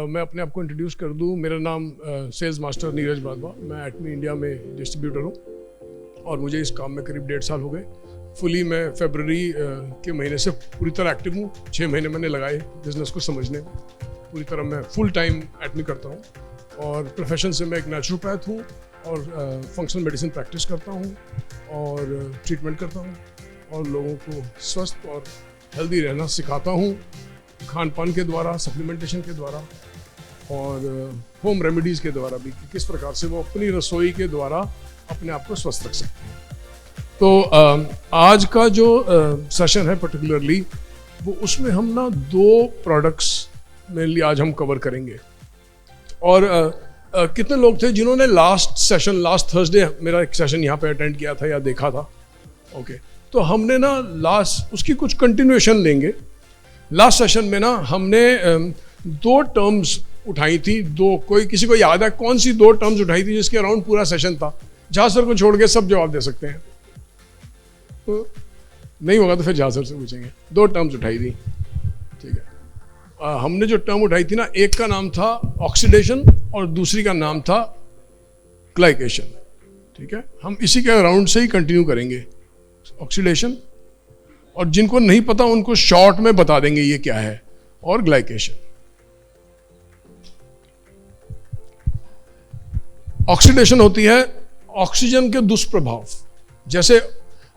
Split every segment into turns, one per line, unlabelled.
मैं अपने आप को इंट्रोड्यूस कर दूं। मेरा नाम सेल्स मास्टर नीरज बादवा, मैं एटमी इंडिया में डिस्ट्रीब्यूटर हूं और मुझे इस काम में करीब 1.5 साल हो गए। फुली मैं फरवरी के महीने से पूरी तरह एक्टिव हूं। 6 महीने मैंने लगाए बिजनेस को समझने में। पूरी तरह मैं फुल टाइम एटमी करता हूं और प्रोफेशन से मैं एक नेचुरोपैथ हूं और फंक्शनल मेडिसिन प्रैक्टिस करता हूं और ट्रीटमेंट करता हूं और लोगों को स्वस्थ और हेल्दी रहना सिखाता हूं, खान पान के द्वारा, सप्लीमेंटेशन के द्वारा और होम रेमेडीज़ के द्वारा भी, कि किस प्रकार से वो अपनी रसोई के द्वारा अपने आप को स्वस्थ रख सकते हैं। तो आज का जो सेशन है पर्टिकुलरली वो, उसमें हम ना 2 प्रोडक्ट्स मेनली आज हम कवर करेंगे। और कितने लोग थे जिन्होंने लास्ट थर्सडे मेरा एक सेशन यहाँ पे अटेंड किया था या देखा था? ओके, तो हमने ना उसकी कुछ कंटिन्यूएशन लेंगे। लास्ट सेशन में ना हमने 2 टर्म्स उठाई थी। किसी को याद है कौन सी 2 टर्म्स उठाई थी जिसके अराउंड पूरा सेशन था? जहाँ सर को छोड़ के सब जवाब दे सकते हैं। तो नहीं होगा तो फिर जहाँ सर से पूछेंगे। 2 टर्म्स उठाई थी, ठीक है। हमने जो टर्म उठाई थी ना, एक का नाम था ऑक्सीडेशन और दूसरी का नाम था ग्लाइकेशन, ठीक है। हम इसी के अराउंड से ही कंटिन्यू करेंगे, ऑक्सीडेशन, और जिनको नहीं पता उनको शॉर्ट में बता देंगे ये क्या है, और ग्लाइकेशन। ऑक्सीडेशन होती है ऑक्सीजन के दुष्प्रभाव। जैसे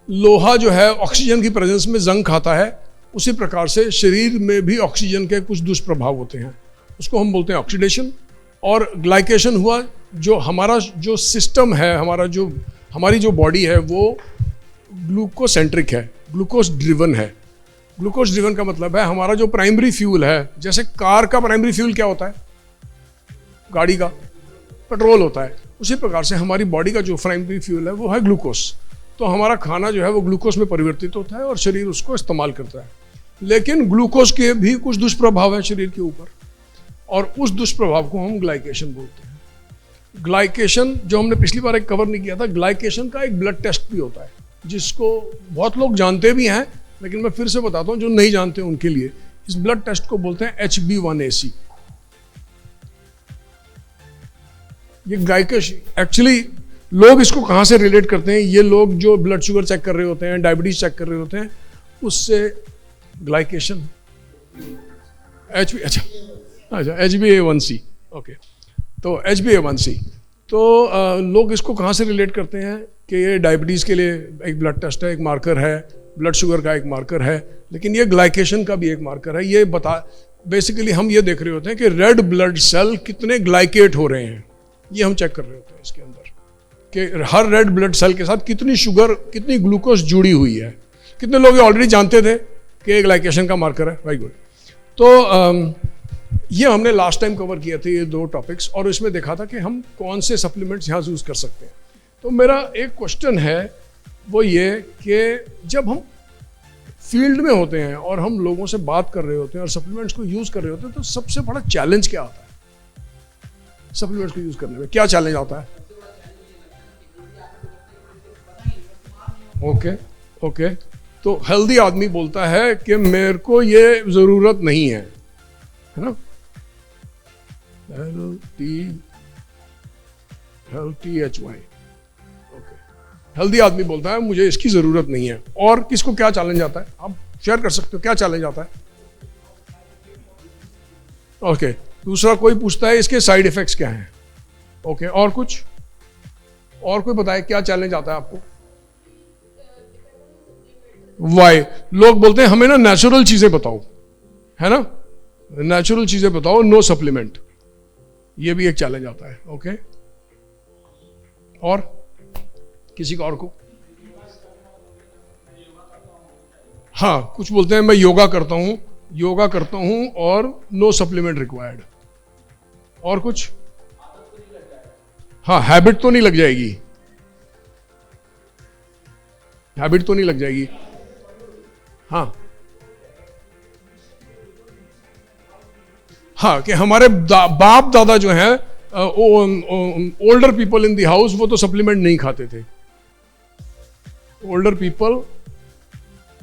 लोहा जो है ऑक्सीजन की प्रेजेंस में जंग खाता है, उसी प्रकार से शरीर में भी ऑक्सीजन के कुछ दुष्प्रभाव होते हैं, उसको हम बोलते हैं ऑक्सीडेशन। और ग्लाइकेशन हुआ जो हमारा जो सिस्टम है, हमारी जो बॉडी है वो ग्लूकोसेंट्रिक है, ग्लूकोज ड्रिवन है। ग्लूकोज ड्रिवन का मतलब है हमारा जो प्राइमरी फ्यूल है, जैसे कार का प्राइमरी फ्यूल क्या होता है? गाड़ी का पेट्रोल होता है। उसी प्रकार से हमारी बॉडी का जो प्राइमरी फ्यूल है वो है ग्लूकोज। तो हमारा खाना जो है वो ग्लूकोज में परिवर्तित होता है और शरीर उसको इस्तेमाल करता है। लेकिन ग्लूकोज के भी कुछ दुष्प्रभाव है शरीर के ऊपर, और उस दुष्प्रभाव को हम ग्लाइकेशन बोलते हैं। ग्लाइकेशन जो हमने पिछली बार एक कवर नहीं किया था, ग्लाइकेशन का एक ब्लड टेस्ट भी होता है जिसको बहुत लोग जानते भी हैं, लेकिन मैं फिर से बताता हूं जो नहीं जानते उनके लिए। इस ब्लड टेस्ट को बोलते हैं HB1AC। ये ग्लाइकेशन एक्चुअली लोग इसको कहाँ से रिलेट करते हैं? ये लोग जो ब्लड शुगर चेक कर रहे होते हैं, डायबिटीज चेक कर रहे होते हैं, उससे ग्लाइकेशन HbA1c, ओके। तो HbA1c तो लोग इसको कहाँ से रिलेट करते हैं कि ये डायबिटीज़ के लिए एक ब्लड टेस्ट है, एक मार्कर है, ब्लड शुगर का एक मार्कर है, लेकिन ये ग्लाइकेशन का भी एक मार्कर है। ये बेसिकली हम ये देख रहे होते हैं कि रेड ब्लड सेल कितने ग्लाइकेट हो रहे हैं, ये हम चेक कर रहे होते हैं इसके अंदर, कि हर रेड ब्लड सेल के साथ कितनी शुगर, कितनी ग्लूकोज जुड़ी हुई है। कितने लोग ऑलरेडी जानते थे कि ग्लाइकेशन का मार्कर है? Very good. तो ये हमने लास्ट टाइम कवर किए थे ये 2 टॉपिक्स, और इसमें देखा था कि हम कौन से सप्लीमेंट्स यहाँ यूज़ कर सकते हैं। तो मेरा एक क्वेश्चन है वो ये कि जब हम फील्ड में होते हैं और हम लोगों से बात कर रहे होते हैं और सप्लीमेंट्स को यूज़ कर रहे होते हैं, तो सबसे बड़ा चैलेंज क्या आता है? सप्लीमेंट्स को यूज़ करने में क्या चैलेंज आता है? ओके। तो हेल्दी आदमी बोलता है कि मेरे को ये ज़रूरत नहीं है ना? LTHY, okay. हेल्दी आदमी बोलता है मुझे इसकी ज़रूरत नहीं है। और किसको क्या चैलेंज आता है? आप शेयर कर सकते हो, क्या चैलेंज आता है? ओके। दूसरा कोई पूछता है इसके साइड इफेक्ट्स क्या हैं? ओके। और कुछ? और कोई बताए क्या चैलेंज आता है आपको? वाई लोग बोलते हैं हमें ना नेचुरल चीजें बताओ, है ना, नेचुरल चीजें बताओ, नो सप्लीमेंट। ये भी एक चैलेंज आता है। ओके। और किसी का और को? हाँ, कुछ बोलते हैं मैं योगा करता हूं और नो सप्लीमेंट रिक्वायर्ड। और कुछ? हाँ, हैबिट तो नहीं लग जाएगी, हैबिट तो नहीं लग जाएगी। हाँ, कि हमारे बाप दादा जो हैं, older people in the house, वो तो सप्लीमेंट नहीं खाते थे। Older people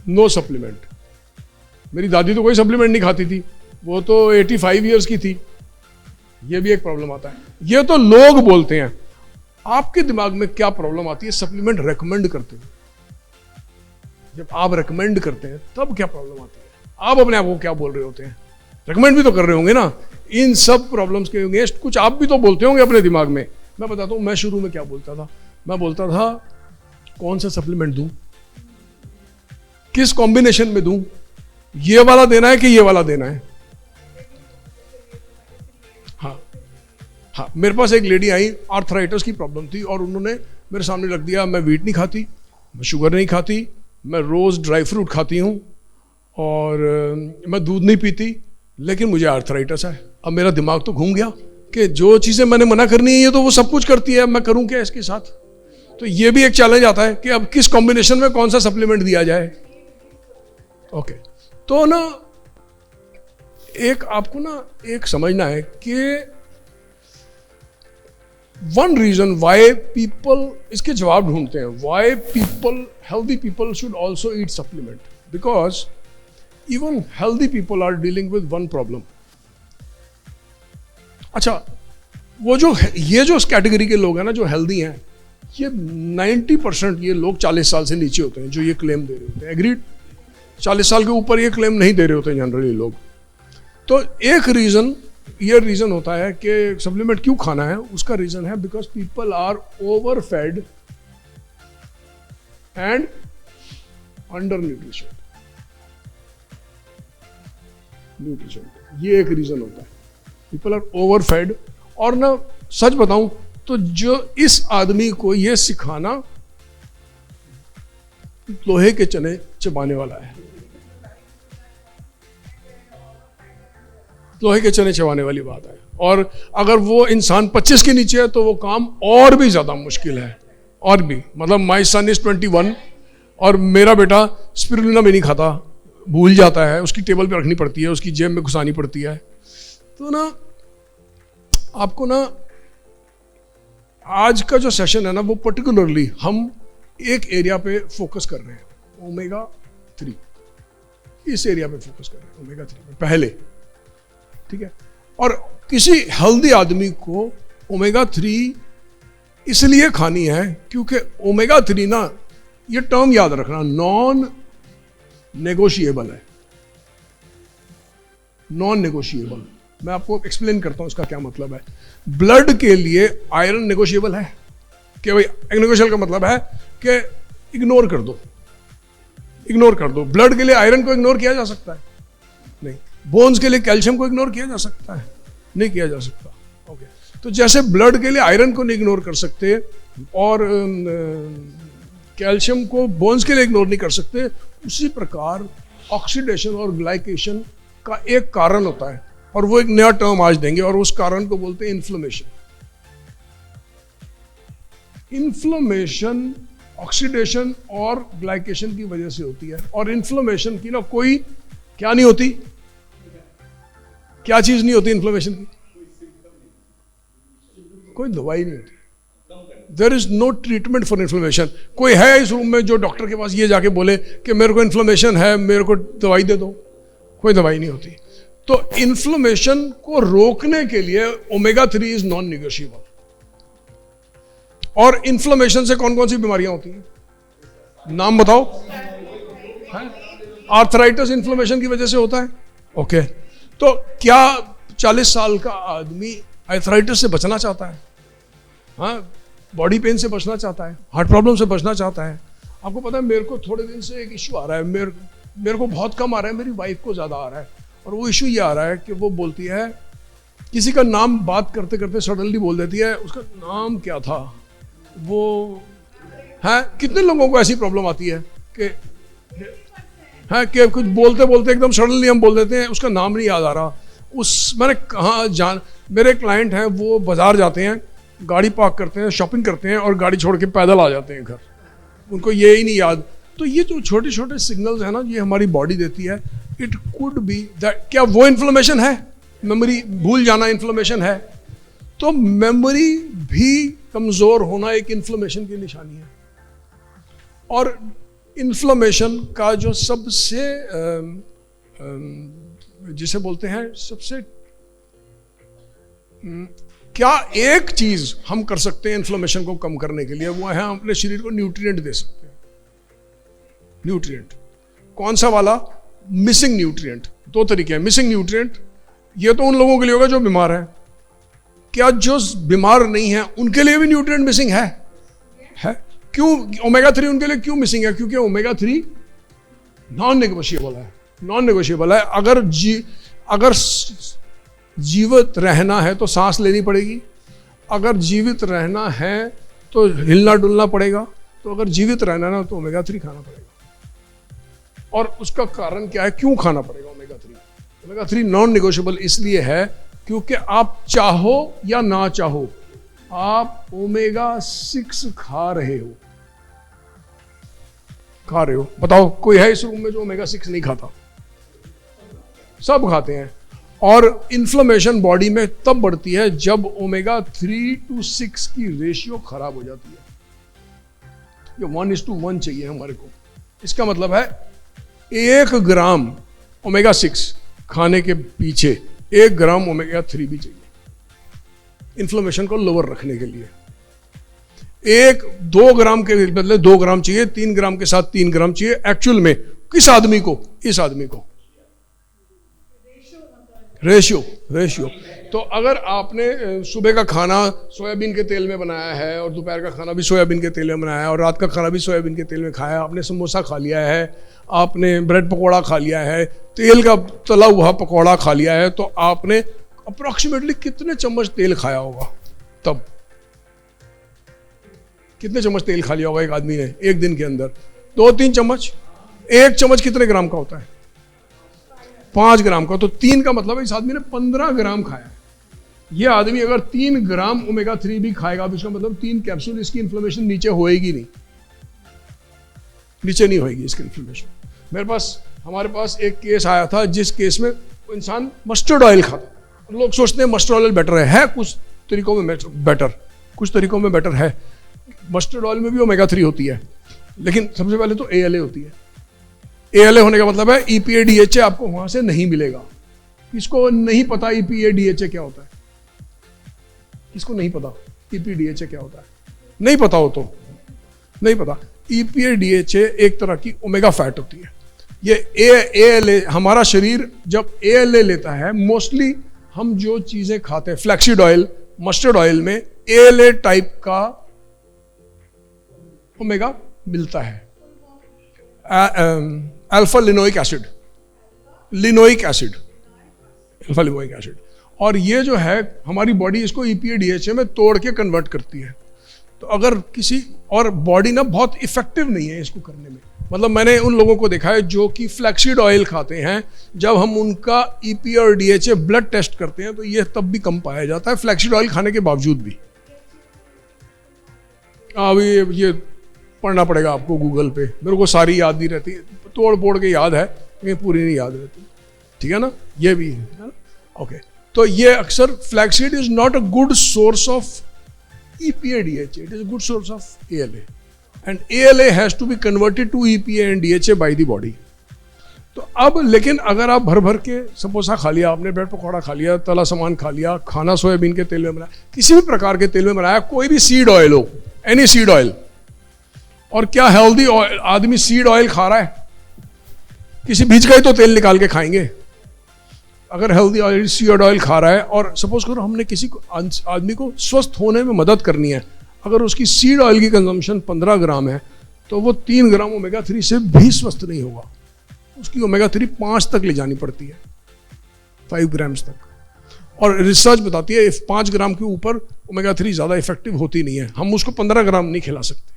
know supplement. मेरी दादी तो कोई सप्लीमेंट नहीं खाती थी, वो तो 85 ईयर्स की थी, ये भी एक प्रॉब्लम आता है। ये तो लोग बोलते हैं, आपके दिमाग में क्या प्रॉब्लम आती है सप्लीमेंट रेकमेंड करते हैं? जब आप रेकमेंड करते हैं तब क्या प्रॉब्लम आती है? आप अपने आप को क्या बोल रहे होते हैं? रेकमेंड भी तो कर रहे होंगे ना। इन सब प्रॉब्लम्स के अगेंस्ट कुछ आप भी तो बोलते होंगे अपने दिमाग में। मैं बताता हूं, मैं शुरू में क्या बोलता था। मैं बोलता था कौन सा सप्लीमेंट दूं, किस कॉम्बिनेशन में दूं, ये वाला देना है कि ये वाला देना है। हाँ, मेरे पास एक लेडी आई, आर्थराइटिस की प्रॉब्लम थी, और उन्होंने मेरे सामने रख दिया, मैं व्हीट नहीं खाती, मैं शुगर नहीं खाती, मैं रोज़ ड्राई फ्रूट खाती हूँ, और मैं दूध नहीं पीती, लेकिन मुझे आर्थराइटिस है। अब मेरा दिमाग तो घूम गया कि जो चीज़ें मैंने मना करनी है ये तो वो सब कुछ करती है, मैं करूँ क्या इसके साथ? तो ये भी एक चैलेंज आता है कि अब किस कॉम्बिनेशन में कौन सा सप्लीमेंट दिया जाए। ओके, तो ना एक आपको ना एक समझना है कि वन रीजन वाई पीपल, इसके जवाब ढूंढते हैं, why people, healthy people should also eat supplement, because even healthy people are dealing with one problem. अच्छा, वो जो ये जो कैटेगरी के लोग हैं ना जो हेल्दी हैं, ये 90% ये लोग 40 साल से नीचे होते हैं जो ये क्लेम दे रहे होते हैं। एग्रीड? 40 साल के ऊपर ये क्लेम नहीं दे रहे होते जनरली लोग। तो एक रीजन, ये रीजन होता है कि सप्लीमेंट क्यों खाना है, उसका रीजन है because people are over fed and under nutrition. ये एक रीजन होता है, पीपल आर ओवर फेड। और ना सच बताऊं तो जो इस आदमी को ये सिखाना लोहे के चने चबाने वाला है, लोहे के चने चबाने वाली बात है। और अगर वो इंसान 25 के नीचे है तो वो काम और भी ज्यादा मुश्किल है, और भी। मतलब माई सन इज 21 और मेरा बेटा स्पिरुलिना भी नहीं खाता, भूल जाता है, उसकी टेबल पे रखनी पड़ती है, उसकी जेब में घुसानी पड़ती है। तो ना आपको ना आज का जो सेशन है ना वो पर्टिकुलरली हम एक एरिया पे फोकस कर रहे हैं, ओमेगा 3। इस एरिया पे फोकस कर रहे हैं ओमेगा 3 पहले, ठीक है। और किसी हेल्दी आदमी को ओमेगा 3 इसलिए खानी है क्योंकि ओमेगा 3 ना, ये टर्म याद रखना, नॉन नेगोशिएबल है। नॉन नेगोशिएबल, मैं आपको एक्सप्लेन करता हूं इसका क्या मतलब है। ब्लड के लिए आयरन नेगोशिएबल है कि भाई, नेगोशिएबल का मतलब है कि इग्नोर कर दो, इग्नोर कर दो। ब्लड के लिए आयरन को इग्नोर किया जा सकता है? नहीं। बोन्स के लिए कैल्शियम को इग्नोर किया जा सकता है? नहीं किया जा सकता। ओके, तो जैसे ब्लड के लिए आयरन को नहीं इग्नोर कर सकते और कैल्शियम को बोन्स के लिए इग्नोर नहीं कर सकते, उसी प्रकार ऑक्सीडेशन और ग्लाइकेशन का एक कारण होता है, और वो एक नया टर्म आज देंगे, और उस कारण को बोलते हैं इन्फ्लेमेशन। इन्फ्लेमेशन ऑक्सीडेशन और ग्लाइकेशन की वजह से होती है। और इन्फ्लेमेशन की ना कोई क्या नहीं होती, क्या चीज नहीं होती इन्फ्लेमेशन की? कोई दवाई नहीं होती। There is no treatment for inflammation. कोई है इस रूम में जो डॉक्टर के पास ये जाके बोले कि मेरे को इन्फ्लेमेशन है, मेरे को दवाई दे दो? कोई दवाई नहीं होती। तो इन्फ्लेमेशन को रोकने के लिए ओमेगा 3 इज नॉन नेगोशिएबल। और इन्फ्लेमेशन से कौन कौन सी बीमारियां होती हैं? नाम बताओ। आर्थराइटिस इन्फ्लेमेशन की वजह से होता है। ओके, तो क्या 40 साल का आदमी आर्थराइटिस से बचना चाहता है? हाँ, बॉडी पेन से बचना चाहता है, हार्ट प्रॉब्लम से बचना चाहता है। आपको पता है मेरे को थोड़े दिन से एक इश्यू आ रहा है, मेरे को बहुत कम आ रहा है, मेरी वाइफ को ज्यादा आ रहा है। और वो इशू ये आ रहा है कि वो बोलती है, किसी का नाम बात करते करते सडनली बोल देती है, उसका नाम क्या था वो है। कितने लोगों को ऐसी प्रॉब्लम आती है कि है कि कुछ बोलते बोलते एकदम सडनली हम बोल देते हैं, उसका नाम नहीं याद आ रहा। मैंने कहाँ जान, मेरे क्लाइंट हैं, वो बाजार जाते हैं, गाड़ी पार्क करते हैं, शॉपिंग करते हैं और गाड़ी छोड़ के पैदल आ जाते हैं घर, उनको ये ही नहीं याद। तो ये जो छोटे छोटे सिग्नल्स है ना, ये हमारी बॉडी देती है। इट कुड बी दैट, क्या वो इन्फ्लेमेशन है? मेमोरी भूल जाना इन्फ्लेमेशन है? तो मेमोरी भी कमजोर होना एक इन्फ्लेमेशन की निशानी है। और इन्फ्लेमेशन का जो सबसे जिसे बोलते हैं सबसे क्या एक चीज हम कर सकते हैं इन्फ्लेमेशन को कम करने के लिए, वो है हम अपने शरीर को न्यूट्रिएंट दे सकते हैं। न्यूट्रिएंट कौन सा वाला? Missing nutrient. दो तरीके हैं मिसिंग न्यूट्रिएंट। ये तो उन लोगों के लिए होगा जो बीमार है। क्या जो बीमार नहीं है उनके लिए भी न्यूट्रिएंट मिसिंग है? क्यों ओमेगा 3 उनके लिए क्यों मिसिंग है? क्योंकि ओमेगा 3 नॉन नेगोशिएबल है। नॉन नेगोशिएबल है। अगर जीवित रहना है तो सांस लेनी पड़ेगी, अगर जीवित रहना है तो हिलना डुलना पड़ेगा, तो अगर जीवित रहना है तो ओमेगा 3 खाना पड़ेगा। और उसका कारण क्या है? क्यों खाना पड़ेगा ओमेगा 3? ओमेगा 3 नॉन नेगोशिएबल इसलिए है क्योंकि आप चाहो या ना चाहो आप ओमेगा 6 खा रहे हो। बताओ कोई है इस रूम में जो ओमेगा 6 नहीं खाता? सब खाते हैं। और इन्फ्लेमेशन बॉडी में तब बढ़ती है जब ओमेगा 3 to 6 की रेशियो खराब हो जाती है। ये 1:1 चाहिए हमारे को। इसका मतलब है 1 ग्राम ओमेगा 6 खाने के पीछे 1 ग्राम ओमेगा 3 भी चाहिए इन्फ्लेमेशन को लोअर रखने के लिए। 2 ग्राम के बदले 2 ग्राम चाहिए, 3 ग्राम के साथ 3 ग्राम चाहिए। एक्चुअल में किस आदमी को? इस आदमी को। रेशियो। तो अगर आपने सुबह का खाना सोयाबीन के तेल में बनाया है और दोपहर का खाना भी सोयाबीन के तेल में बनाया है और रात का खाना भी सोयाबीन के तेल में खाया, आपने समोसा खा लिया है, आपने ब्रेड पकौड़ा खा लिया है, तेल का तला हुआ पकौड़ा खा लिया है, तो आपने अप्रोक्सीमेटली कितने चम्मच तेल खाया होगा? तब कितने चम्मच तेल खा लिया होगा एक आदमी ने एक दिन के अंदर? 2-3 चम्मच। 1 चम्मच कितने ग्राम का होता है? 5 ग्राम का। तो 3 का मतलब है इस आदमी ने 15 ग्राम खाया है। ये आदमी अगर 3 ग्राम ओमेगा 3 भी खाएगा तो इसका मतलब 3 कैप्सूल, इसकी इन्फ्लेमेशन नीचे होएगी नहीं, नीचे नहीं होएगी इसकी इन्फ्लेमेशन। हमारे पास एक केस आया था जिस केस में इंसान मस्टर्ड ऑयल खाता। लोग सोचते हैं मस्टर्ड ऑयल बेटर है कुछ तरीकों में बेटर है। मस्टर्ड ऑयल में भी ओमेगा 3 होती है, लेकिन सबसे पहले तो ALA होती है। ALA होने का मतलब है EPA DHA आपको वहां से नहीं मिलेगा। किसको नहीं पता EPA DHA क्या होता है? किसको नहीं पता EPA DHA क्या होता है? नहीं पता हो तो नहीं पता। EPA DHA एक तरह की ओमेगा फैट होती है। ये ALA, हमारा शरीर जब ALA लेता है, मोस्टली हम जो चीजें खाते हैं, फ्लैक्सीड ऑयल, मस्टर्ड ऑयल में ALA टाइप का ओमेगा मिलता है। Alpha linoleic acid, alpha linoleic acid. और ये जो है हमारी बॉडी इसको EPA DHA में तोड़ के कन्वर्ट करती है। तो अगर किसी और बॉडी ना बहुत इफेक्टिव नहीं है इसको करने में। मतलब मैंने उन लोगों को देखा है जो कि फ्लैक्सीड ऑयल खाते हैं, जब हम उनका EPA और DHA ब्लड टेस्ट करते हैं तो ये तब भी कम पाया जाता है फ्लैक्सीड ऑयल खाने के बावजूद भी। अभी ये पढ़ना पड़ेगा आपको गूगल पे, मेरे को सारी याद नहीं रहती, तोड़ फोड़ के याद है लेकिन पूरी नहीं याद रहती। ठीक है ना? ये भी है ना? ओके। तो ये अक्सर flaxseed is not a good source of EPA DHA, it is a good source of ALA and ALA has to be converted to EPA and DHA by the body। तो अब लेकिन अगर आप भर भर के समोसा खा लिया, आपने ब्रेड पकौड़ा खा लिया, तला सामान खा लिया, खाना सोयाबीन के तेल में बनाया, किसी भी प्रकार के तेल में बनाया, कोई भी सीड ऑयल हो, एनी सीड ऑयल। और क्या हेल्दी आदमी सीड ऑयल खा रहा है? किसी बीज का ही तो तेल निकाल के खाएंगे। अगर हेल्दी ऑयल सीड ऑयल खा रहा है और सपोज करो हमने किसी को आदमी को स्वस्थ होने में मदद करनी है, अगर उसकी सीड ऑयल की कंजम्पशन 15 ग्राम है तो वो 3 ग्राम ओमेगा 3 से भी स्वस्थ नहीं होगा। उसकी ओमेगा 3 5 तक ले जानी पड़ती है, 5 ग्राम्स तक। और रिसर्च बताती है 5 ग्राम के ऊपर ओमेगा 3 ज़्यादा इफेक्टिव होती नहीं है। हम उसको 15 ग्राम नहीं खिला सकते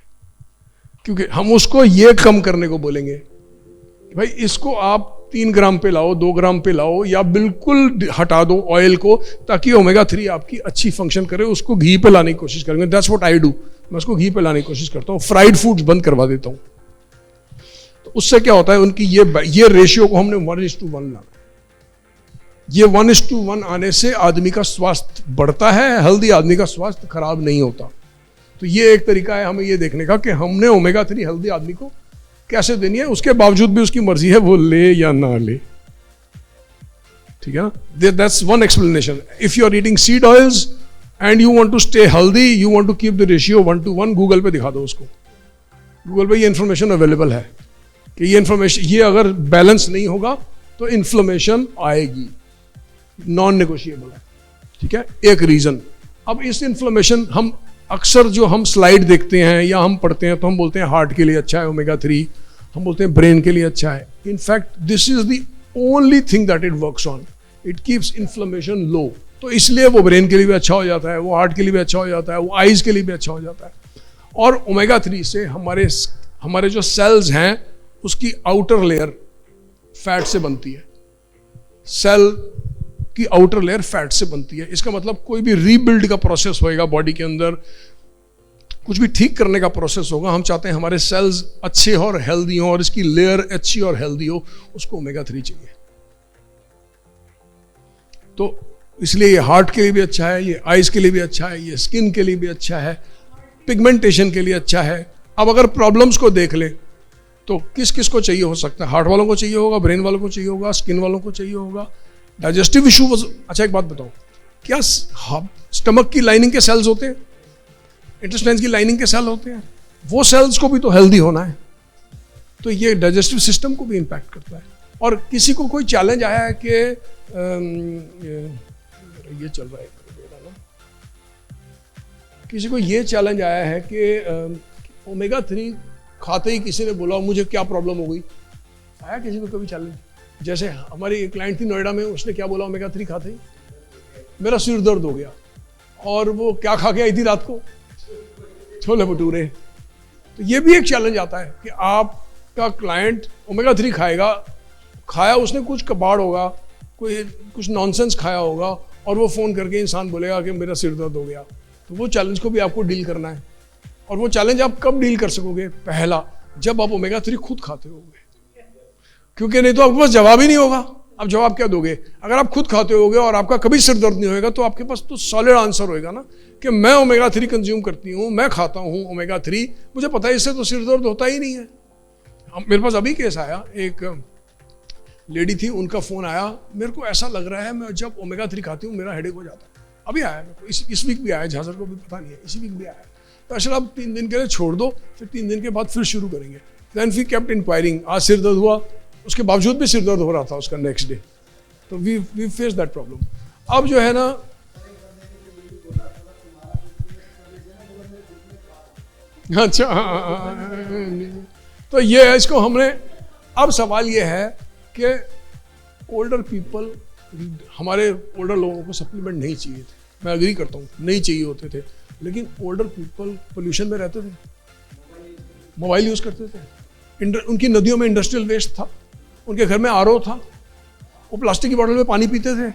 क्योंकि हम उसको ये कम करने को बोलेंगे कि भाई इसको आप 3 ग्राम पे लाओ, 2 ग्राम पे लाओ, या बिल्कुल हटा दो ऑयल को ताकि ओमेगा 3 आपकी अच्छी फंक्शन करे। उसको घी पे लाने की कोशिश करेंगे। That's what I do. मैं उसको घी पे लाने की कोशिश करता हूँ, फ्राइड फूड्स बंद करवा देता हूँ। तो उससे क्या होता है, उनकी ये रेशियो को हमने 1:1 लाना। ये 1:1 आने से आदमी का स्वास्थ्य बढ़ता है, हेल्दी आदमी का स्वास्थ्य खराब नहीं होता। तो ये एक तरीका है हमें ये देखने का कि हमने ओमेगा 3 हेल्दी आदमी को कैसे देनी है, उसके बावजूद भी उसकी मर्जी है वो ले या ना ले। ठीक है ना, that's one explanation. If you are eating seed oils and you want to stay healthy, you want to keep the ratio 1:1, Google पे दिखा दो उसको. गूगल पे ये इन्फॉर्मेशन अवेलेबल है कि ये इन्फॉर्मेशन, ये अगर बैलेंस नहीं होगा तो इन्फ्लेमेशन आएगी, नॉन नेगोशिएबल है. ठीक है, एक रीजन. अब इस इन्फ्लेमेशन, हम अक्सर जो हम स्लाइड देखते हैं या हम पढ़ते हैं तो हम बोलते हैं हार्ट के लिए अच्छा है ओमेगा 3, हम बोलते हैं ब्रेन के लिए अच्छा है. In fact this is the only thing that it works on. It keeps inflammation low. तो इसलिए वो ब्रेन के लिए भी अच्छा हो जाता है, वो हार्ट के लिए भी अच्छा हो जाता है, वो आइज के लिए भी अच्छा हो जाता है. और ओमेगा 3 से हमारे जो सेल्स हैं उसकी आउटर लेयर फैट से बनती है. सेल की आउटर लेयर फैट से बनती है. इसका मतलब कोई भी रीबिल्ड का प्रोसेस होएगा बॉडी के अंदर, कुछ भी ठीक करने का प्रोसेस होगा, हम चाहते हैं हमारे सेल्स अच्छे हो और हेल्दी हो और इसकी लेयर अच्छी और हेल्दी हो, उसको ओमेगा 3 चाहिए. तो इसलिए ये हार्ट के लिए भी अच्छा है, ये आइज के लिए भी अच्छा है, ये स्किन के लिए भी अच्छा है, पिगमेंटेशन के लिए अच्छा है. अब अगर प्रॉब्लम्स को देख ले तो किस किस को चाहिए हो सकता है? हार्ट वालों को चाहिए होगा, ब्रेन वालों को चाहिए होगा, स्किन वालों को चाहिए होगा, डाइजेस्टिव इशू. अच्छा एक बात बताओ, क्या स्टमक की लाइनिंग के सेल्स होते हैं, इंटेस्टाइन की लाइनिंग के सेल होते हैं? वो सेल्स को भी तो हेल्दी होना है. तो ये डाइजेस्टिव सिस्टम को भी इंपैक्ट करता है. और किसी को कोई चैलेंज आया है कि ये चल रहा है, किसी को ये चैलेंज आया है कि ओमेगा 3 खाते ही किसी ने बोला मुझे क्या प्रॉब्लम हो गई? आया किसी को कभी चैलेंज? जैसे हमारी एक क्लाइंट थी नोएडा में, उसने क्या बोला ओमेगा 3 खाते ही मेरा सिर दर्द हो गया. और वो क्या खा के आई थी रात को? छोले भटूरे. तो ये भी एक चैलेंज आता है कि आपका क्लाइंट ओमेगा 3 खाया उसने कुछ कबाड़ होगा, कोई कुछ नॉनसेंस खाया होगा, और वो फ़ोन करके इंसान बोलेगा कि मेरा सिर दर्द हो गया. तो वो चैलेंज को भी आपको डील करना है. और वो चैलेंज आप कब डील कर सकोगे? पहला, जब आप ओमेगा 3 खुद खाते होगे, क्योंकि नहीं तो आपके पास जवाब ही नहीं होगा. आप जवाब क्या दोगे? अगर आप खुद खाते होगे और आपका कभी सिर दर्द नहीं होएगा तो आपके पास तो सॉलिड आंसर होएगा ना कि मैं ओमेगा 3 कंज्यूम करती हूँ, मैं खाता हूँ ओमेगा 3, मुझे पता है इससे तो सिर दर्द होता ही नहीं है. मेरे पास अभी केस आया, एक लेडी थी, उनका फ़ोन आया, मेरे को ऐसा लग रहा है मैं जब ओमेगा 3 खाती हूँ मेरा हेडेक हो जाता है. अभी आया मेरे को, इस वीक भी आया, झांसर को भी पता नहीं है, इसी वीक भी आया. तो अच्छा आप 3 दिन के लिए छोड़ दो, फिर 3 दिन के बाद फिर शुरू करेंगे. Then we kept inquiring. आज सिर दर्द हुआ, उसके बावजूद भी सिर दर्द हो रहा था उसका नेक्स्ट डे. तो वी फेस दैट प्रॉब्लम. अब जो है ना, अच्छा तो ये है, इसको हमने, अब सवाल ये है कि ओल्डर पीपल, हमारे ओल्डर लोगों को सप्लीमेंट नहीं चाहिए थे. मैं एग्री करता हूँ, नहीं चाहिए होते थे, लेकिन ओल्डर पीपल पोल्यूशन में रहते थे, मोबाइल यूज़ करते थे, उनकी नदियों में इंडस्ट्रियल वेस्ट था, उनके घर में आरओ था, वो प्लास्टिक की बोतल में पानी पीते थे.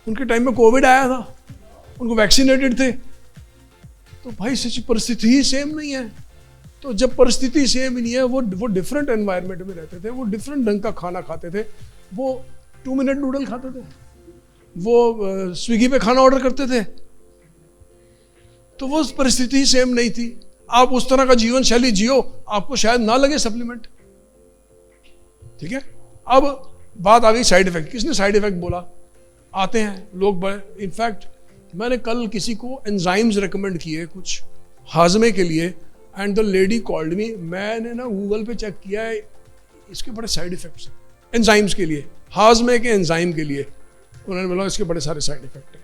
उनके टाइम में कोविड आया था, उनको वैक्सीनेटेड थे. तो भाई सच परिस्थिति ही सेम नहीं है. तो जब परिस्थिति सेम ही नहीं है, वो डिफरेंट एनवायरनमेंट में रहते थे, वो डिफरेंट ढंग का खाना खाते थे, वो 2 मिनट नूडल खाते थे, वो स्विगी पे खाना ऑर्डर करते थे. तो वो परिस्थिति ही सेम नहीं थी. आप उस तरह का जीवन शैली जियो, आपको शायद ना लगे सप्लीमेंट. ठीक है. अब बात आ गई साइड इफेक्ट. किसने साइड इफेक्ट बोला? आते हैं लोग. इनफैक्ट मैंने कल किसी को एंजाइम्स रेकमेंड किए कुछ हाजमे के लिए, and the lady called me. मैंने ना गूगल पे चेक किया है, इसके बड़े साइड इफेक्ट्स हैं एंजाइम्स के लिए, हाजमे के एंजाइम के लिए. उन्होंने बोला इसके बड़े सारे साइड इफेक्ट हैं.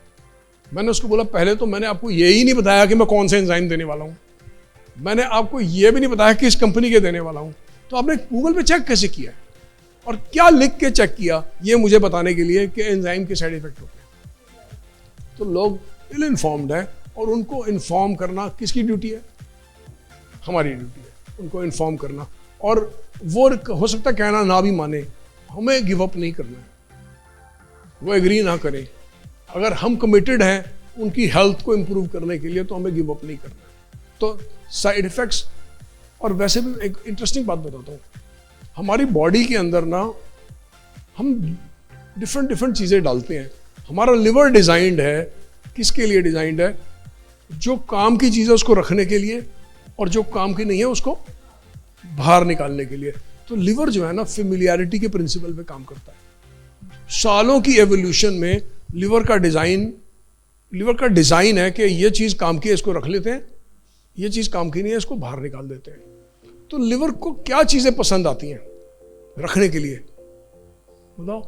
मैंने उसको बोला पहले तो मैंने आपको यही नहीं बताया कि मैं कौन से एंजाइम देने वाला हूँ, मैंने आपको ये भी नहीं बताया कि इस कंपनी के देने वाला हूँ. तो आपने गूगल पे चेक कैसे किया और क्या लिख के चेक किया, ये मुझे बताने के लिए कि एंजाइम के साइड इफेक्ट होते हैं. तो लोग इल इन्फॉर्म्ड है, और उनको इन्फॉर्म करना किसकी ड्यूटी है? हमारी ड्यूटी है उनको इन्फॉर्म करना. और वो हो सकता है कहना ना भी माने, हमें गिव अप नहीं करना है, वो एग्री ना करें. अगर हम कमिटेड हैं उनकी हेल्थ को इम्प्रूव करने के लिए तो हमें गिव अप नहीं करना है. तो साइड इफेक्ट्स. और वैसे भी एक इंटरेस्टिंग बात बताता हूँ, हमारी बॉडी के अंदर ना हम डिफरेंट चीज़ें डालते हैं. हमारा लिवर डिज़ाइंड है, किसके लिए डिज़ाइंड है? जो काम की चीज़ है उसको रखने के लिए, और जो काम की नहीं है उसको बाहर निकालने के लिए. तो लिवर जो है ना फेमिलियरिटी के प्रिंसिपल पे काम करता है। सालों की एवोल्यूशन में लिवर का डिजाइन है कि ये चीज काम की है, इसको रख लेते हैं, ये चीज काम की नहीं है, इसको बाहर निकाल देते हैं। तो लिवर को क्या चीजें पसंद आती हैं रखने के लिए, बताओ?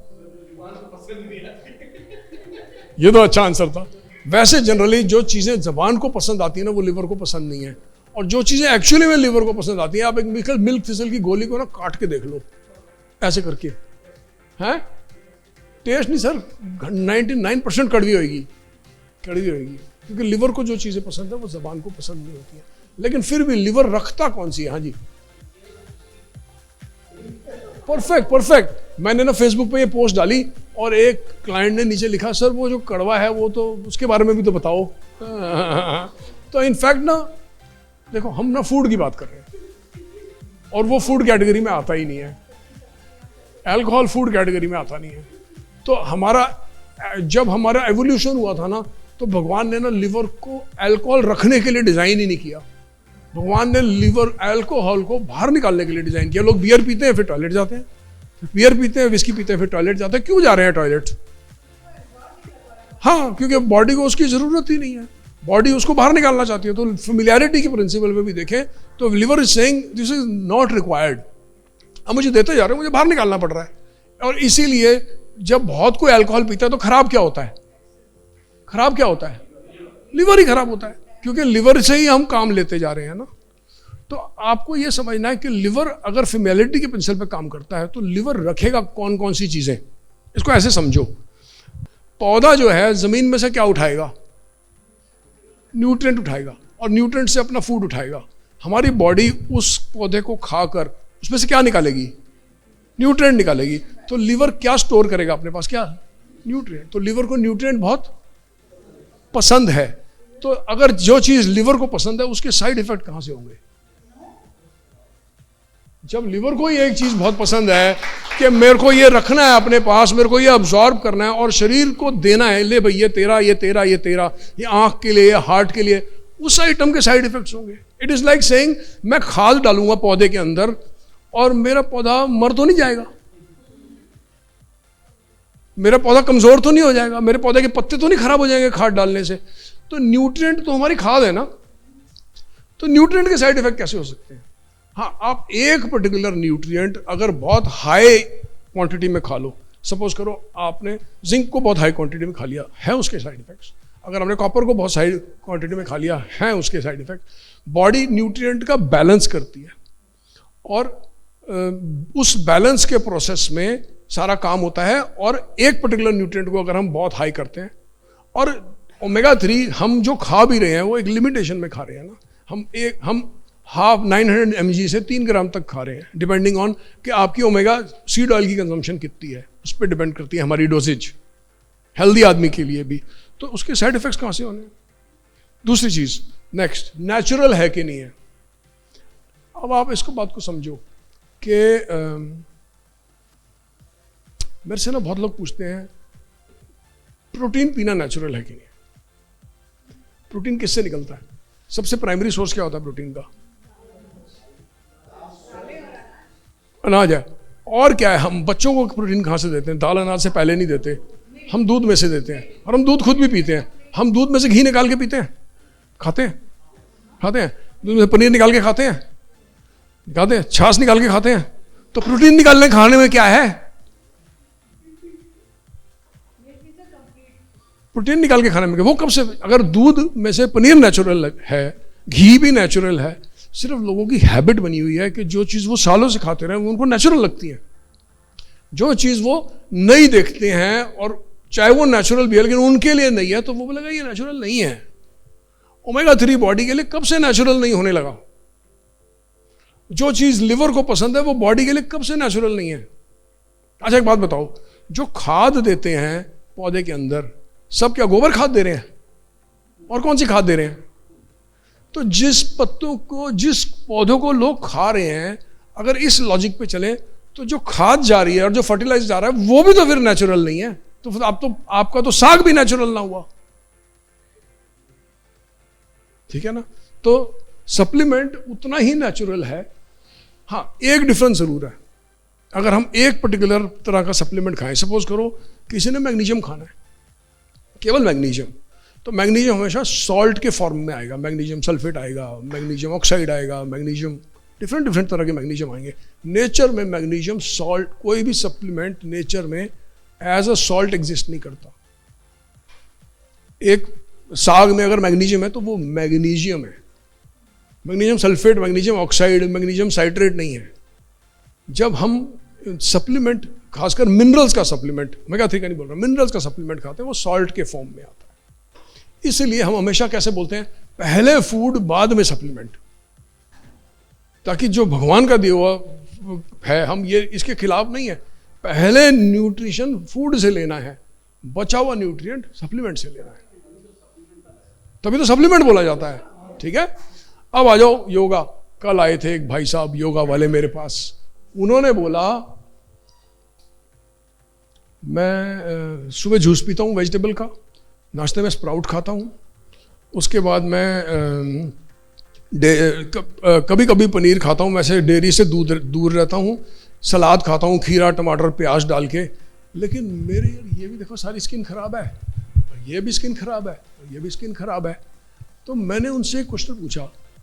ये तो अच्छा आंसर था। वैसे जनरली जो चीजें जबान को पसंद आती है ना वो लिवर को पसंद नहीं है, और जो चीजें एक्चुअली में लिवर को पसंद आती है, आप एक मिल्क थिसल की गोली को ना काट के देख लो ऐसे करके, हैं टेस्ट नहीं सर, 99% कड़वी होगी, क्योंकि लिवर को जो चीजें पसंद है वो जबान को पसंद नहीं होती है। लेकिन फिर भी लिवर रखता कौन सी है? हाँ जी, परफेक्ट। मैंने ना फेसबुक पे ये पोस्ट डाली और एक क्लाइंट ने नीचे लिखा, सर वो जो कड़वा है वो तो उसके बारे में भी तो बताओ। तो इनफैक्ट ना देखो, हम ना फूड की बात कर रहे हैं और वो फूड कैटेगरी में आता ही नहीं है, अल्कोहल फूड कैटेगरी में आता नहीं है। तो जब हमारा एवोल्यूशन हुआ था ना, तो भगवान ने ना लिवर को अल्कोहल रखने के लिए डिजाइन ही नहीं किया, भगवान ने लिवर अल्कोहल को बाहर निकालने के लिए डिजाइन किया। लोग बियर पीते हैं फिर टॉयलेट जाते हैं, बियर पीते हैं, विस्की पीते हैं, फिर टॉयलेट जाते हैं। क्यों जा रहे हैं टॉयलेट? हाँ, क्योंकि बॉडी को उसकी जरूरत ही नहीं है, बॉडी उसको बाहर निकालना चाहती है। तो फेमिलियरिटी के प्रिंसिपल पे भी देखें तो liver is saying this is not required, अब मुझे देते जा रहे हैं, मुझे बाहर निकालना पड़ रहा है। और इसीलिए जब बहुत कोई अल्कोहल पीता है तो खराब क्या होता है? लिवर ही खराब होता है, क्योंकि लिवर से ही हम काम लेते जा रहे हैं ना। तो आपको यह समझना है कि लिवर अगर फेमिलियरिटी के प्रिंसिपल पे काम करता है तो लिवर रखेगा कौन कौन सी चीजें। इसको ऐसे समझो, पौधा जो है जमीन में से क्या उठाएगा? न्यूट्रिएंट उठाएगा, और न्यूट्रिएंट से अपना फूड उठाएगा। हमारी बॉडी उस पौधे को खाकर उसमें से क्या निकालेगी? न्यूट्रिएंट निकालेगी। तो लिवर क्या स्टोर करेगा अपने पास? क्या? न्यूट्रिएंट। तो लिवर को न्यूट्रिएंट बहुत पसंद है। तो अगर जो चीज लिवर को पसंद है उसके साइड इफेक्ट कहां से होंगे? जब लिवर को ही एक चीज बहुत पसंद है कि मेरे को ये रखना है अपने पास, मेरे को ये अब्सॉर्ब करना है और शरीर को देना है, ले भाई ये तेरा, ये तेरा, ये तेरा, ये आंख के लिए, हार्ट के लिए, उस आइटम के साइड इफेक्ट्स होंगे। इट इज लाइक सेइंग मैं खाद डालूंगा पौधे के अंदर और मेरा पौधा मर तो नहीं जाएगा, मेरा पौधा कमजोर तो नहीं हो जाएगा, मेरे पौधे के पत्ते तो नहीं खराब हो जाएंगे खाद डालने से। तो न्यूट्रिएंट तो हमारी खाद है ना, तो न्यूट्रिएंट के साइड इफेक्ट कैसे हो सकते हैं? हाँ, आप एक पर्टिकुलर न्यूट्रिएंट अगर बहुत हाई क्वांटिटी में खा लो, सपोज करो आपने जिंक को बहुत हाई क्वांटिटी में खा लिया, है उसके साइड इफेक्ट्स। अगर हमने कॉपर को बहुत हाई क्वांटिटी में खा लिया, है उसके साइड इफेक्ट। बॉडी न्यूट्रिएंट का बैलेंस करती है और उस बैलेंस के प्रोसेस में सारा काम होता है। और एक पर्टिकुलर न्यूट्रिएंट को अगर हम बहुत हाई करते हैं, और ओमेगा 3 हम जो खा भी रहे हैं वो एक लिमिटेशन में खा रहे हैं ना, हम हाफ 900 mg से 3 ग्राम तक खा रहे हैं, डिपेंडिंग ऑन कि आपकी ओमेगा सीड ऑयल की कंजम्पशन कितनी है, उस पर डिपेंड करती है हमारी डोजेज, हेल्दी आदमी के लिए भी। तो उसके साइड इफेक्ट्स कहाँ से होने? दूसरी चीज, नेक्स्ट, नेचुरल है कि नहीं है। अब आप इसको बात को समझो कि मेरे से ना बहुत लोग पूछते हैं प्रोटीन पीना नेचुरल है कि नहीं। प्रोटीन किससे निकलता है? सबसे प्राइमरी सोर्स क्या होता है प्रोटीन का? अनाज है। और क्या है? हम बच्चों को प्रोटीन कहाँ से देते हैं? दाल अनाज से पहले नहीं देते, हम दूध में से देते हैं, और हम दूध खुद भी पीते हैं। हम दूध में से घी निकाल के पीते हैं, खाते हैं, दूध में से पनीर निकाल के खाते हैं, छाछ निकाल के खाते हैं। तो प्रोटीन निकालने खाने में क्या है? प्रोटीन निकाल के खाने में वो कब से? अगर दूध में से पनीर नेचुरल है, घी भी नेचुरल है, सिर्फ लोगों की हैबिट बनी हुई है कि जो चीज वो सालों से खाते रहे वो उनको नेचुरल लगती है। जो चीज वो नहीं देखते हैं और चाहे वो नेचुरल भी है लेकिन उनके लिए नहीं है, तो वो बोलेगा ये नेचुरल नहीं है। ओमेगा 3 बॉडी के लिए कब से नेचुरल नहीं होने लगा? जो चीज लिवर को पसंद है वो बॉडी के लिए कब से नेचुरल नहीं है? अच्छा एक बात बताओ, जो खाद देते हैं पौधे के अंदर, सब क्या गोबर खाद दे रहे हैं? और कौन सी खाद दे रहे हैं? तो जिस पत्तों को, जिस पौधों को लोग खा रहे हैं, अगर इस लॉजिक पे चले तो जो खाद जा रही है और जो फर्टिलाइजर जा रहा है वो भी तो फिर नेचुरल नहीं है। तो फिर आपका तो साग भी नेचुरल ना हुआ, ठीक है ना। तो सप्लीमेंट उतना ही नेचुरल है। हाँ, एक डिफरेंस जरूर है, अगर हम एक पर्टिकुलर तरह का सप्लीमेंट खाएं, सपोज करो किसी ने मैग्नीशियम खाना है, केवल मैग्नीशियम, तो मैग्नीशियम हमेशा सॉल्ट के फॉर्म में आएगा, मैग्नीशियम सल्फेट आएगा, मैग्नीशियम ऑक्साइड आएगा, मैग्नीशियम डिफरेंट तरह के मैग्नीशियम आएंगे। नेचर में मैग्नीशियम सॉल्ट, कोई भी सप्लीमेंट नेचर में एज अ सॉल्ट एग्जिस्ट नहीं करता। एक साग में अगर मैग्नीशियम है तो वो मैग्नीशियम है, magnesium sulphate, magnesium oxide, magnesium citrate नहीं है। जब हम सप्लीमेंट, खासकर मिनरल्स का सप्लीमेंट, ओमेगा 3 का नहीं बोल रहा, मिनरल्स का सप्लीमेंट खाते हैं वो सॉल्ट के फॉर्म में आता है। इसलिए हम हमेशा कैसे बोलते हैं, पहले फूड बाद में सप्लीमेंट, ताकि जो भगवान का दिया हुआ है, हम ये इसके खिलाफ नहीं है। पहले न्यूट्रिशन फूड से लेना है, बचा हुआ न्यूट्रिएंट सप्लीमेंट से लेना है, तभी तो सप्लीमेंट बोला जाता है। ठीक है, अब आ जाओ योगा। कल आए थे एक भाई साहब योगा वाले मेरे पास, उन्होंने बोला मैं सुबह जूस पीता हूँ वेजिटेबल का, नाश्ते में स्प्राउट खाता हूँ, उसके बाद मैं कभी कभी पनीर खाता हूँ, वैसे डेयरी से दूर रहता हूँ, सलाद खाता हूँ खीरा टमाटर प्याज डाल के, लेकिन मेरे यार ये भी देखो सारी स्किन खराब है, और ये भी स्किन खराब है, और ये भी स्किन खराब है। तो मैंने उनसे एक क्वेश्चन पूछा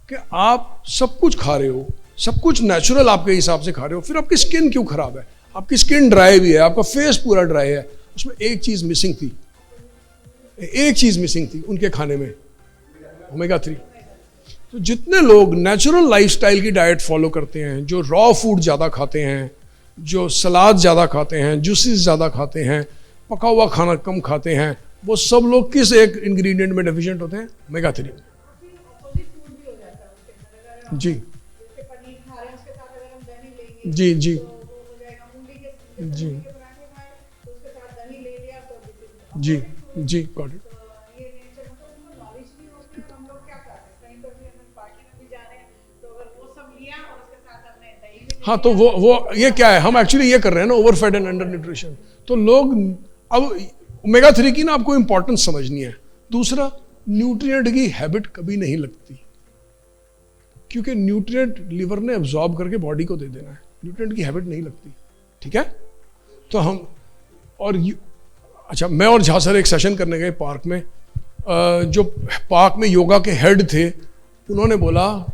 कि आप सब कुछ खा रहे हो, सब कुछ नेचुरल आपके हिसाब से खा रहे हो, फिर आपकी स्किन क्यों खराब है? आपकी स्किन ड्राई भी है, आपका फेस पूरा ड्राई है, उसमें एक चीज मिसिंग थी, एक चीज मिसिंग थी उनके खाने में, ओमेगा 3। तो जितने लोग नेचुरल लाइफस्टाइल की डाइट फॉलो करते हैं, जो रॉ फूड ज़्यादा खाते हैं, जो सलाद ज़्यादा खाते हैं, जूसेस ज़्यादा खाते हैं, पका हुआ खाना कम खाते हैं, वो सब लोग किस एक इंग्रेडिएंट में डेफिशिएंट होते हैं? ओमेगा 3। जी जी जी जी जी जी, गॉट इट। हाँ, तो वो ये क्या है, हम एक्चुअली ये कर रहे हैं ना, over fat and under nutrition. तो लोग, अब ओमेगा 3 की ना आपको इंपॉर्टेंस समझनी है। दूसरा, न्यूट्रिएंट की हैबिट कभी नहीं लगती, क्योंकि न्यूट्रिएंट लिवर ने एब्जॉर्ब करके बॉडी को दे देना है, न्यूट्रिएंट की हैबिट नहीं लगती। ठीक है, तो हम और अच्छा, मैं और झा सर एक सेशन करने गए पार्क में, जो पार्क में योगा के हेड थे, उन्होंने बोला,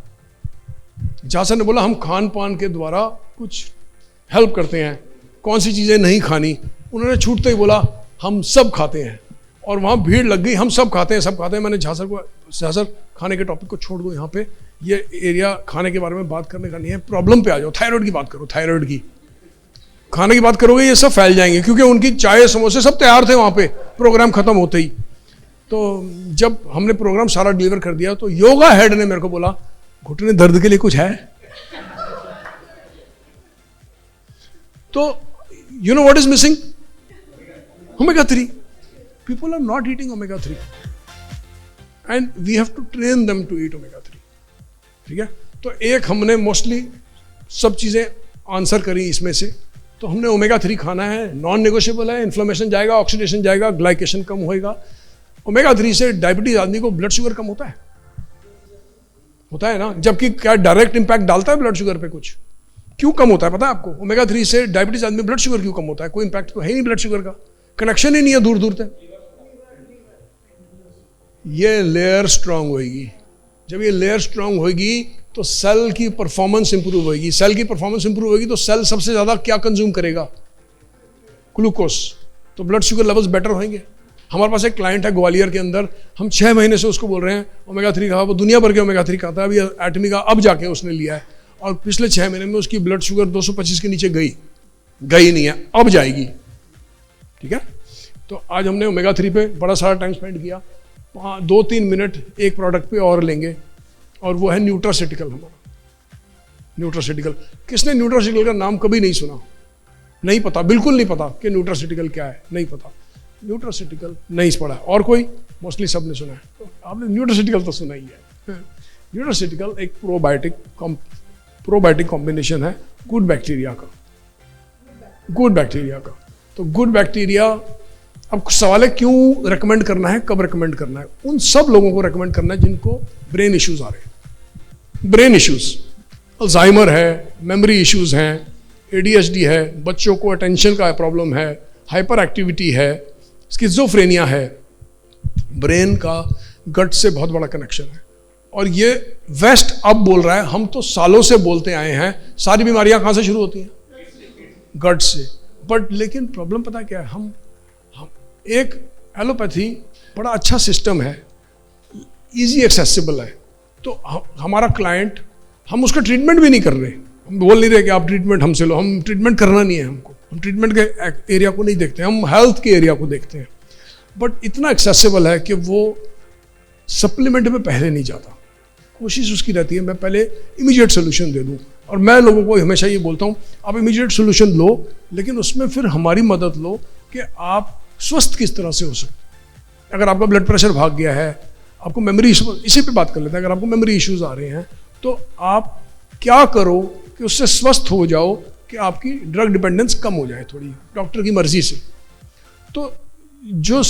झा सर ने बोला हम खान पान के द्वारा कुछ हेल्प करते हैं, कौन सी चीज़ें नहीं खानी। उन्होंने छूटते ही बोला हम सब खाते हैं, और वहाँ भीड़ लग गई, हम सब खाते हैं, सब खाते हैं। मैंने झा सर को, झा सर खाने के टॉपिक को छोड़ दो, यहाँ पे ये एरिया खाने के बारे में बात करने का नहीं है, प्रॉब्लम पे आ जाओ, थायराइड की बात करो, थायराइड की। खाने की बात करोगे ये सब फैल जाएंगे, क्योंकि उनकी चाय समोसे सब तैयार थे वहाँ पे प्रोग्राम खत्म होते ही। तो जब हमने प्रोग्राम सारा डिलीवर कर दिया, तो योगा हेड ने मेरे को बोला घुटने दर्द के लिए कुछ है? तो you know what is missing? Omega 3। People are not eating omega 3 and we have to train them to eat omega 3। ठीक है, तो एक हमने मोस्टली सब चीजें आंसर करी इसमें से। तो हमने ओमेगा 3 खाना है, नॉन नेगोशिएबल है, इन्फ्लेमेशन जाएगा, ऑक्सीडेशन जाएगा, ग्लाइकेशन कम होएगा। ओमेगा 3 से डायबिटीज आदमी को ब्लड शुगर कम होता है ना, जबकि क्या डायरेक्ट इंपैक्ट डालता है ब्लड शुगर पे? कुछ क्यों कम होता है पता है आपको? ओमेगा 3 से डायबिटीज आदमी ब्लड शुगर क्यों कम होता है? कोई इंपैक्ट तो है ही नहीं ब्लड शुगर का, कनेक्शन ही नहीं है दूर दूर तक। ये लेयर स्ट्रांग होगी, जब ये लेयर स्ट्रांग होगी तो सेल की परफॉर्मेंस इंप्रूव होगी। सेल की परफॉर्मेंस इंप्रूव होगी तो सेल सबसे ज्यादा क्या कंज्यूम करेगा? ग्लूकोज। तो ब्लड शुगर लेवल्स बेटर होंगे। हमारे पास एक क्लाइंट है ग्वालियर के अंदर, हम 6 महीने से उसको बोल रहे हैं ओमेगा 3 खा, वो दुनिया भर के ओमेगा 3 खाता है। अभी एटमी का अब जाके उसने लिया है, और पिछले 6 महीने में उसकी ब्लड शुगर 225 के नीचे गई नहीं है, अब जाएगी। ठीक है, तो आज हमने ओमेगा 3 पे बड़ा सारा टाइम स्पेंड किया। 2-3 मिनट एक प्रोडक्ट पे और लेंगे, और वो है न्यूट्रासिटिकल। हमारा न्यूट्रासिटिकल, किसने न्यूट्रासिटिकल का नाम कभी नहीं सुना? नहीं पता, बिल्कुल नहीं पता कि न्यूट्रासिटिकल क्या है, नहीं पता। न्यूट्रासिटिकल नहीं पढ़ा, और कोई? मोस्टली सब ने सुना है। तो आपने न्यूट्रासिटिकल तो सुना ही है। न्यूट्रासिटिकल एक प्रोबायोटिक कॉम्बिनेशन है गुड बैक्टीरिया का। तो गुड बैक्टीरिया, अब सवाल है क्यों रेकमेंड करना है, कब रेकमेंड करना है? उन सब लोगों को रेकमेंड करना है जिनको ब्रेन इश्यूज आ रहे हैं। ब्रेन इश्यूज, अल्जाइमर है, मेमोरी इश्यूज हैं, ADHD है, बच्चों को अटेंशन का प्रॉब्लम है, हाइपर एक्टिविटी है, स्किज़ोफ्रेनिया है, ब्रेन का गट से बहुत बड़ा कनेक्शन है। और ये वेस्ट अब बोल रहा है, हम तो सालों से बोलते आए हैं सारी बीमारियां कहाँ से शुरू होती हैं? गट से। बट लेकिन प्रॉब्लम पता क्या है, हम एक एलोपैथी बड़ा अच्छा सिस्टम है, इजी एक्सेसिबल है, तो हमारा क्लाइंट, हम उसका ट्रीटमेंट भी नहीं कर रहे, हम बोल नहीं रहे कि आप ट्रीटमेंट हमसे लो, हम ट्रीटमेंट करना नहीं है हमको, हम ट्रीटमेंट के एरिया को नहीं देखते, हम हेल्थ के एरिया को देखते हैं। बट इतना एक्सेसिबल है कि वो सप्लीमेंट में पहले नहीं जाता, कोशिश उसकी रहती है मैं पहले इमीडिएट सोल्यूशन दे दूं। और मैं लोगों को हमेशा ये बोलता हूँ, आप इमीडिएट सोल्यूशन लो, लेकिन उसमें फिर हमारी मदद लो कि आप स्वस्थ किस तरह से हो सकते। अगर आपका ब्लड प्रेशर भाग गया है, आपको मेमोरी इशू, इसी पे बात कर लेते हैं, अगर आपको मेमोरी इश्यूज आ रहे हैं तो आप क्या करो कि उससे स्वस्थ हो जाओ, कि आपकी ड्रग डिपेंडेंस कम हो जाए थोड़ी, डॉक्टर की मर्जी से। तो जो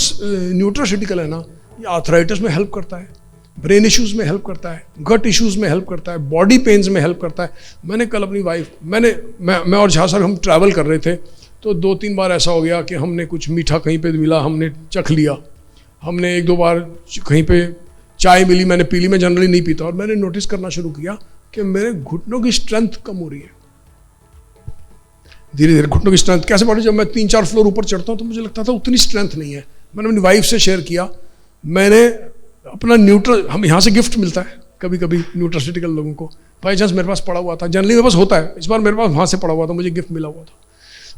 न्यूट्रास्यूटिकल है ना, ये आर्थराइटिस में हेल्प करता है, ब्रेन इश्यूज़ में हेल्प करता है, गट इश्यूज़ में हेल्प करता है, बॉडी पेन्स में हेल्प करता है। मैंने कल अपनी वाइफ, मैं और झा सर हम ट्रैवल कर रहे थे, तो 2-3 बार ऐसा हो गया कि हमने कुछ मीठा कहीं पे मिला, हमने चख लिया, हमने 1-2 बार कहीं पे चाय मिली, मैंने पी ली, मैं जनरली नहीं पीता, और मैंने नोटिस करना शुरू किया कि मेरे घुटनों की स्ट्रेंथ कम हो रही है धीरे धीरे। घुटनों की स्ट्रेंथ कैसे बढ़ी? जब मैं 3-4 फ्लोर ऊपर चढ़ता हूँ तो मुझे लगता था उतनी स्ट्रेंथ नहीं है। मैंने अपनी वाइफ से शेयर किया, मैंने अपना हम यहाँ से गिफ्ट मिलता है कभी कभी न्यूट्रास्यूटिकल लोगों को, बाई चांस मेरे पास पड़ा हुआ था, जनरली मेरे पास होता है, इस बार मेरे पास वहाँ से पड़ा हुआ था, मुझे गिफ्ट मिला हुआ था,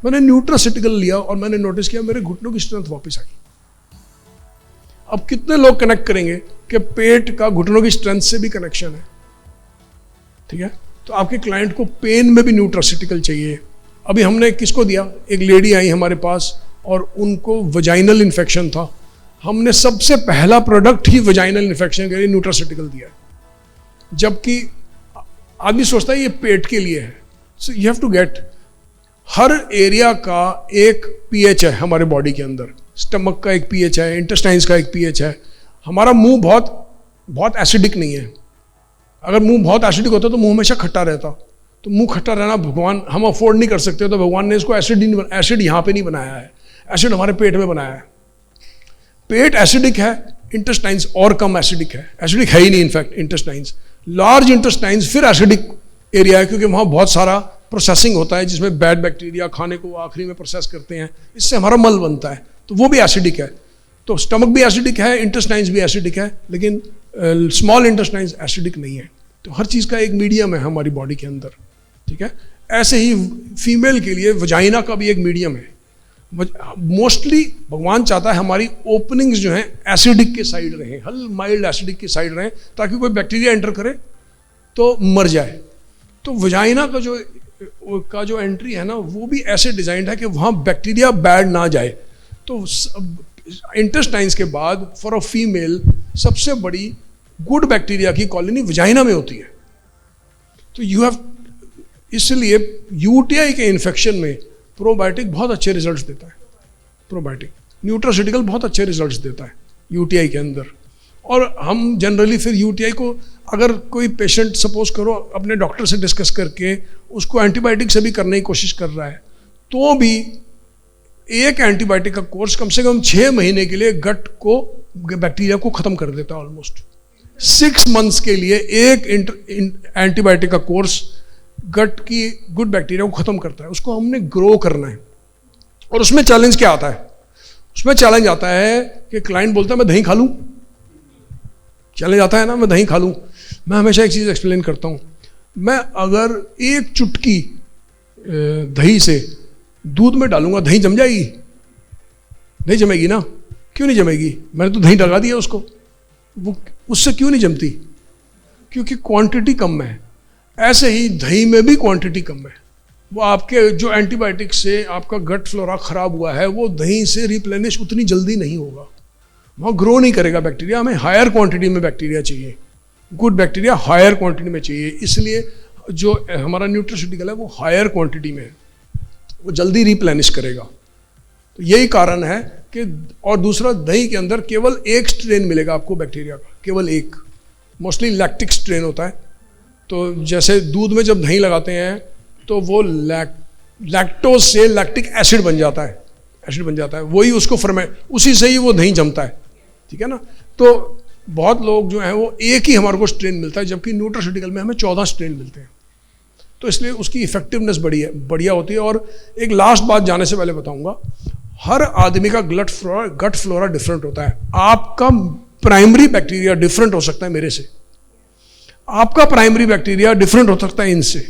मैंने न्यूट्रास्यूटिकल लिया और मैंने नोटिस किया मेरे घुटनों की स्ट्रेंथ वापस आई। अब कितने लोग कनेक्ट करेंगे कि पेट का घुटनों की स्ट्रेंथ से भी कनेक्शन है, ठीक है? तो आपके क्लाइंट को पेन में भी न्यूट्रास्यूटिकल चाहिए। अभी हमने किसको दिया, एक लेडी आई हमारे पास और उनको वजाइनल इन्फेक्शन था, हमने सबसे पहला प्रोडक्ट ही वजाइनल इन्फेक्शन के लिए न्यूट्रास्यूटिकल दिया है। जबकि आदमी सोचता है ये पेट के लिए है। So you have to get, हर एरिया का एक पीएच है हमारे बॉडी के अंदर, स्टमक का एक पीएच है, इंटेस्टाइन्स का एक पीएच है। हमारा मुंह बहुत एसिडिक नहीं है। अगर मुंह बहुत एसिडिक होता तो मुंह हमेशा खट्टा रहता, तो मुंह खट्टा रहना भगवान हम अफोर्ड नहीं कर सकते, तो भगवान ने इसको एसिड यहाँ पे नहीं बनाया है, एसिड हमारे पेट में बनाया है। पेट एसिडिक है, इंटेस्टाइन्स और कम एसिडिक है, एसिडिक है ही नहीं इनफैक्ट इंटेस्टाइन्स। लार्ज इंटेस्टाइन्स फिर एसिडिक एरिया है, क्योंकि वहाँ बहुत सारा प्रोसेसिंग होता है जिसमें बैड बैक्टीरिया खाने को आखिरी में प्रोसेस करते हैं, इससे हमारा मल बनता है, तो वो भी एसिडिक है। तो स्टमक भी एसिडिक है, इंटेस्टाइन्स भी एसिडिक है, लेकिन स्मॉल इंटेस्टाइन्स एसिडिक नहीं है। तो हर चीज़ का एक मीडियम है हमारी बॉडी के अंदर, ठीक है? ऐसे ही फीमेल के लिए वजाइना का भी एक मीडियम है। मोस्टली भगवान चाहता है हमारी ओपनिंग्स जो हैं एसिडिक के साइड रहें, माइल्ड एसिडिक के साइड रहें, ताकि कोई बैक्टीरिया एंटर करे तो मर जाए। तो वजाइना का जो एंट्री है ना, वो भी ऐसे डिजाइंड है कि वहाँ बैक्टीरिया बैड ना जाए। तो इंटेस्टाइन्स के बाद फॉर अ फीमेल सबसे बड़ी गुड बैक्टीरिया की कॉलोनी वजाइना में होती है। तो यू हैव, इसलिए यूटीआई के इन्फेक्शन में प्रोबायोटिक बहुत अच्छे रिजल्ट्स देता है। प्रोबायोटिक न्यूट्रास्यूटिकल बहुत अच्छे रिजल्ट्स देता है यूटीआई के अंदर। और हम जनरली फिर यूटीआई को, अगर कोई पेशेंट सपोज करो अपने डॉक्टर से डिस्कस करके उसको एंटीबायोटिक से भी करने की कोशिश कर रहा है, तो भी एक एंटीबायोटिक का कोर्स कम से कम 6 महीने के लिए गट को, बैक्टीरिया को खत्म कर देता है। ऑलमोस्ट 6 मंथ्स के लिए एक एंटीबायोटिक का कोर्स गट की गुड बैक्टीरिया को खत्म करता है। उसको हमने ग्रो करना है। और उसमें चैलेंज क्या आता है? उसमें चैलेंज आता है कि क्लाइंट बोलता है मैं दही खा लूं, चैलेंज आता है ना, मैं दही खा लूं। मैं हमेशा एक चीज एक्सप्लेन करता हूं, मैं अगर एक चुटकी दही से दूध में डालूंगा, दही जम जाएगी? नहीं जमेगी ना। क्यों नहीं जमेगी? मैंने तो दही लगा दिया उसको, वो उससे क्यों नहीं जमती? क्योंकि क्वांटिटी कम है। ऐसे ही दही में भी क्वांटिटी कम है। वो आपके जो एंटीबायोटिक से आपका गट फ्लोरा खराब हुआ है, वो दही से रिप्लेनिश उतनी जल्दी नहीं होगा, वहाँ ग्रो नहीं करेगा बैक्टीरिया। हमें हायर क्वांटिटी में बैक्टीरिया चाहिए, गुड बैक्टीरिया हायर क्वांटिटी में चाहिए। इसलिए जो हमारा न्यूट्रास्यूटिकल है वो हायर क्वांटिटी में है, वो जल्दी रिप्लेनिश करेगा। तो यही कारण है कि, और दूसरा, दही के अंदर केवल एक स्ट्रेन मिलेगा आपको बैक्टीरिया का, केवल एक, मोस्टली लैक्टिक स्ट्रेन होता है। तो जैसे दूध में जब दही लगाते हैं तो वो लैक्टोज से लैक्टिक एसिड बन जाता है, वही उसको फर्मेंट, उसी से ही वो दही जमता है, ठीक है ना। तो बहुत लोग जो हैं वो एक ही हमारे को स्ट्रेन मिलता है, जबकि न्यूट्रास्यूटिकल में हमें 14 स्ट्रेन मिलते हैं, तो इसलिए उसकी इफेक्टिवनेस बढ़िया होती है। और एक लास्ट बात जाने से पहले बताऊंगा, हर आदमी का गट फ्लोरा डिफरेंट होता है। आपका प्राइमरी बैक्टीरिया डिफरेंट हो सकता है मेरे से, आपका प्राइमरी बैक्टीरिया डिफरेंट हो सकता है इनसे,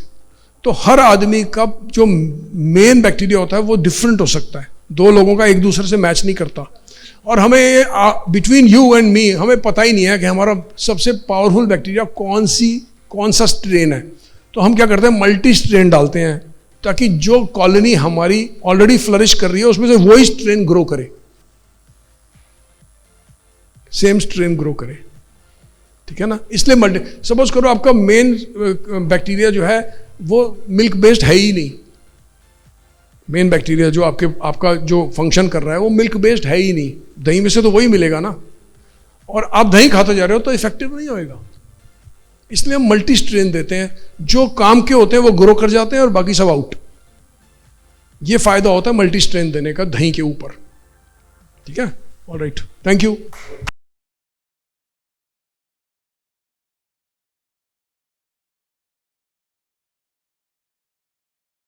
तो हर आदमी का जो मेन बैक्टीरिया होता है वो डिफरेंट हो सकता है, दो लोगों का एक दूसरे से मैच नहीं करता। और हमें बिटवीन यू एंड मी हमें पता ही नहीं है कि हमारा सबसे पावरफुल बैक्टीरिया कौन सा स्ट्रेन है। तो हम क्या करते हैं, मल्टी स्ट्रेन डालते हैं, ताकि जो कॉलोनी हमारी ऑलरेडी फ्लरिश कर रही है उसमें से वही स्ट्रेन ग्रो करे, सेम स्ट्रेन ग्रो करे, ठीक है ना। इसलिए सपोज करो आपका मेन बैक्टीरिया जो है वो मिल्क बेस्ड है ही नहीं, मेन बैक्टीरिया जो आपका जो फंक्शन कर रहा है वो मिल्क बेस्ड है ही नहीं, दही में से तो वही मिलेगा ना, और आप दही खाते जा रहे हो तो इफेक्टिव नहीं होएगा। इसलिए हम मल्टी स्ट्रेन देते हैं, जो काम के होते हैं वो ग्रो कर जाते हैं और बाकी सब आउट। ये फायदा होता है मल्टी स्ट्रेन देने का दही के ऊपर, ठीक है। Alright, thank you.